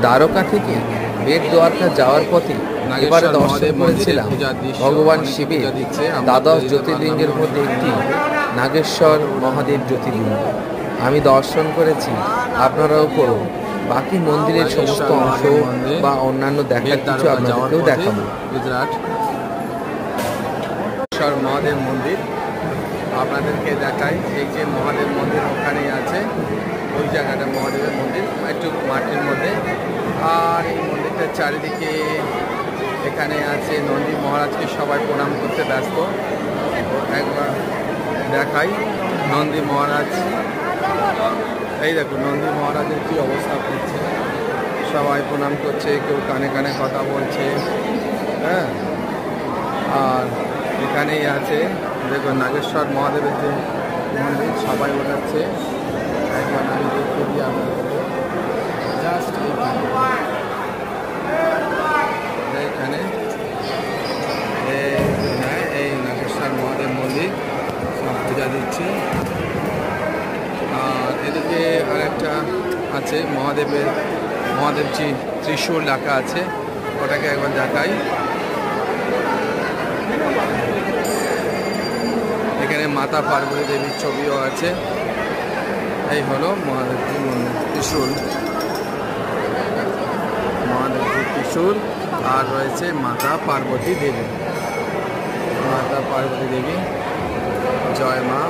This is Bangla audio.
দ্বারকা থেকে বেট দ্বারকা যাওয়ার পথে এবারে দর্শন করেছিলাম ভগবান শিবের দ্বাদশ জ্যোতির্লিঙ্গের মধ্যে একটি নাগেশ্বর মহাদেব জ্যোতির্লিঙ্গ আমি দর্শন করেছি। আপনারাও করুন। বাকি মন্দিরের সমস্ত অংশ বা অন্যান্য দেখার কিছু আপনাদেরকেও দেখাবো। গুজরাট মহাদেব মন্দির আপনাদেরকে দেখাই। এই যে মহাদেব মন্দির ওখানেই আছে, ওই জায়গাটা মহাদেবের মন্দির একটু মাটির মধ্যে। আর এই মন্দিরটার চারিদিকে এখানে আছে নন্দী মহারাজকে সবাই প্রণাম করতে ব্যস্ত। একবার দেখাই নন্দী মহারাজ। এই দেখুন নন্দী মহারাজের কী অবস্থা করছে, সবাই প্রণাম করছে, কেউ কানে কানে কথা বলছে। হ্যাঁ, আর এখানেই আছে দেখুন নাগেশ্বর মহাদেবের যে মন্দির, সবাই ওঠাচ্ছে। একবার আমি দেখতে দিই আপনাদেরকে, জাস্ট এইখানে এই নাগেশ্বর মহাদেব মন্দির সব পূজা দিচ্ছে। আর এদিকে আরেকটা আছে মহাদেবজি ত্রিশূল লেখা আছে, ওটাকে একবার দেখাই। এখানে মাতা পার্বতী দেবীর ছবিও আছে। এই হলো মহাদেবজি মন্দির, মহাদেবজি ত্রিশূল। আর রয়েছে মাতা পার্বতী দেবী, জয় মা।